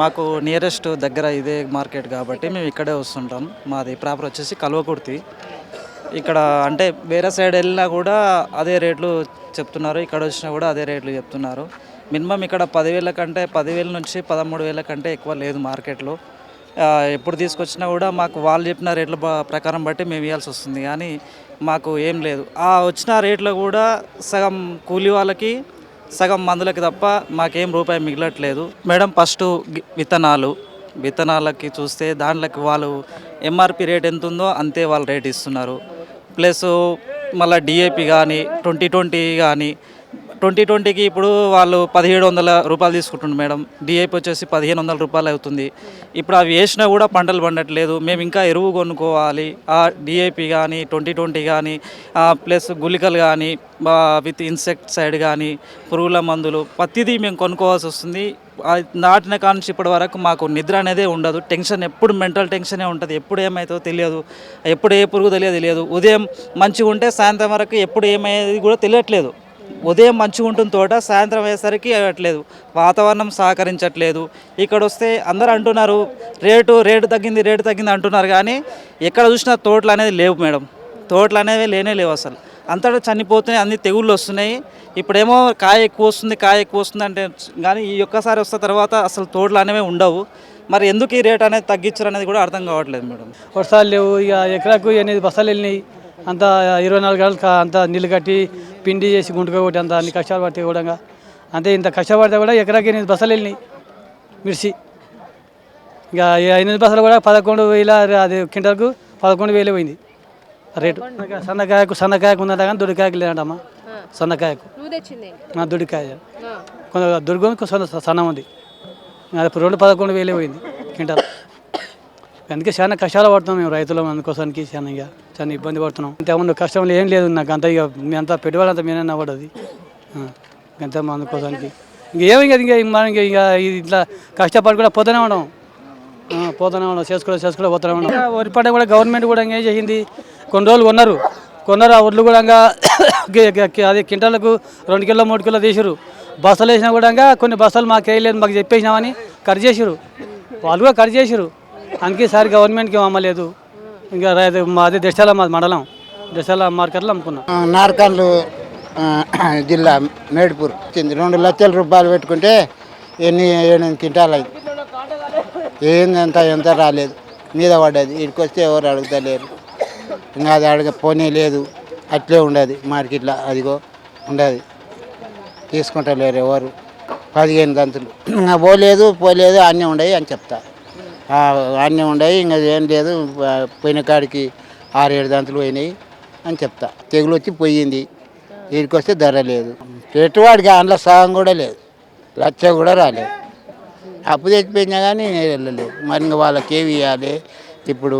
మాకు నియరెస్ట్ దగ్గర ఇదే మార్కెట్ కాబట్టి మేము ఇక్కడే వస్తుంటాం. మాది ప్రాపర్ వచ్చేసి కల్వకుర్తి. ఇక్కడ అంటే వేరే సైడ్ వెళ్ళినా కూడా అదే రేట్లు చెప్తున్నారు. ఇక్కడ వచ్చినా కూడా అదే రేట్లు చెప్తున్నారు. మినిమం ఇక్కడ 10,000 కంటే 10,000 నుంచి 13,000 కంటే ఎక్కువ లేదు మార్కెట్‌లో. ఎప్పుడు తీసుకొచ్చినా కూడా మాకు వాళ్ళు చెప్పిన రేట్ల ప్రకారం బట్టి మేము ఇయ్యాల్సి వస్తుంది. కానీ మాకు ఏం లేదు. ఆ వచ్చిన రేట్లో కూడా సగం కూలీ వాళ్ళకి, సగం మందులకి తప్ప మాకేం రూపాయి మిగలట్లేదు. మేడం ఫస్టు విత్తనాలకి చూస్తే దాంట్లోకి వాళ్ళు ఎంఆర్‌పి రేట్ ఎంతుందో అంతే వాళ్ళు రేట్ ఇస్తున్నారు. ప్లస్ మళ్ళీ డీఏపీ కానీ 2020 కానీ 2020కి ఇప్పుడు వాళ్ళు రూ. 1,700 తీసుకుంటుండ్రు మేడం. డీఏపీ వచ్చేసి రూ. 1,500 అవుతుంది. ఇప్పుడు అవి వేసినా కూడా పంటలు పండట్లేదు. మేము ఇంకా ఎరువు కొనుక్కోవాలి. ఆ డీఏపీ కానీ 2020 కానీ ప్లస్ గుళికలు కానీ విత్ ఇన్సెక్టిసైడ్ కానీ పురుగుల మందులు ప్రతిదీ మేము కొనుక్కోవాల్సి వస్తుంది. నాటిన కానుంచి ఇప్పటి వరకు మాకు నిద్ర అనేదే ఉండదు. టెన్షన్ ఎప్పుడు మెంటల్ టెన్షనే ఉంటుంది. ఎప్పుడు ఏమవుతుందో తెలియదు. ఎప్పుడు ఏ పురుగు తెలియదు. ఉదయం మంచిగా ఉంటే సాయంత్రం వరకు ఎప్పుడు ఏమయ్యేది కూడా తెలియట్లేదు. ఉదయం మంచిగా ఉంటుంది తోట, సాయంత్రం అయ్యేసరికి అవ్వట్లేదు. వాతావరణం సహకరించట్లేదు. ఇక్కడ వస్తే అందరూ అంటున్నారు రేటు తగ్గింది అంటున్నారు. కానీ ఎక్కడ చూసినా తోటలు అనేది లేవు మేడం. తోటలు అనేవి లేవు అసలు. అంతటా చనిపోతున్నాయి, అన్ని తెగుళ్ళు వస్తున్నాయి. ఇప్పుడేమో కాయ ఎక్కువ వస్తుంది అంటే కానీ ఈ ఒక్కసారి వస్తే తర్వాత అసలు తోటలు అనేవి ఉండవు. మరి ఎందుకు ఈ రేట్ అనేది తగ్గించారు అనేది కూడా అర్థం కావట్లేదు మేడం. వర్షాలు లేవు, ఇక ఎకరాకు 8 బస్తాలు వెళ్ళినాయి. అంతా 24 గంటలు అంతా నీళ్ళు కట్టి పిండి చేసి గుంటుగా కొట్టి అంత అన్ని కష్టాలు పడితే కూడా అంతే. ఇంత కష్టపడితే కూడా ఎకరాకి 8 బస్తాలు వెళ్ళినాయి మిర్చి. ఇక 8 బస్తాలు కూడా 11,000, అది క్వింటాల్కు 11,000 పోయింది రేటు. సన్నకాయకు ఉందంట కానీ దొడికాయకు లేదంటమ్మా. సన్నకాయకు దొడికాయ కొంత దొడుకొని సన్న ఉంది. అది 11,000 పోయింది క్వింటాల్. అందుకే చాలా కష్టాలు పడుతున్నాం మేము రైతులం. అందుకోసానికి చాలా ఇబ్బంది పడుతున్నాం. ఇంతకుముందు కష్టం ఏం లేదు నాకు. అంతా ఇక మీ అంతా పెట్టుబడి అంతా మీరే పడది అంత అందుకోసానికి. ఇంకేమి ఇంకా మనం ఇక ఇట్లా కష్టపడి కూడా పోతూనే ఉన్నాం చేసుకోవడం పోతూనే ఉన్నాం. వరి పంట కూడా గవర్నమెంట్ కూడా ఏం చేసింది, కొన్ని రోజులు కొన్నారు. ఆ ఒడ్లు కూడా అది క్వింటాలకు 2 కిలో 3 కిలో తీసిరు. బస్తాలు వేసినా కూడా కొన్ని బస్తాలు మాకు వేయలేదు, మాకు చెప్పేసినామని కట్ చేసిరు. వాళ్ళు కూడా కట్ చేసిరు. అందుకే ఈసారి గవర్నమెంట్కి అమ్మలేదు. ఇంకా మాది దశల మండలం దశల మార్కెట్లో అమ్ముకున్నాం. నార్కన్లు జిల్లా మేడ్పూర్ 2 లక్షల రూపాయలు పెట్టుకుంటే 8 క్వింటాలు అయింది. ఎంత రాలేదు, మీద పడ్డది. ఇక్కడికి వస్తే ఎవరు అడుగుతలేరు. ఇంకా అది పోనీ లేదు, అట్లే ఉండదు మార్కెట్లో. అదిగో ఉండదు, తీసుకుంటలేరు ఎవరు. 15 గంతులు పోలేదు అన్నీ ఉండవు అని చెప్తా. అన్నీ ఉండవు, ఇంకా ఏం లేదు. పోయిన కాడికి 6-7 గంతులు పోయినాయి అని చెప్తా. తెగులు వచ్చి పోయింది. వీడికి వస్తే ధర లేదు. పెట్టువాడికి అందులో సగం కూడా లేదు, లక్ష కూడా రాలేదు. అప్పు తెచ్చిపోయినా కానీ వెళ్ళలేదు. మరి ఇంకా వాళ్ళకి ఏమి ఇవ్వాలి, ఇప్పుడు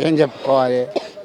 ఏం చెప్పుకోవాలి.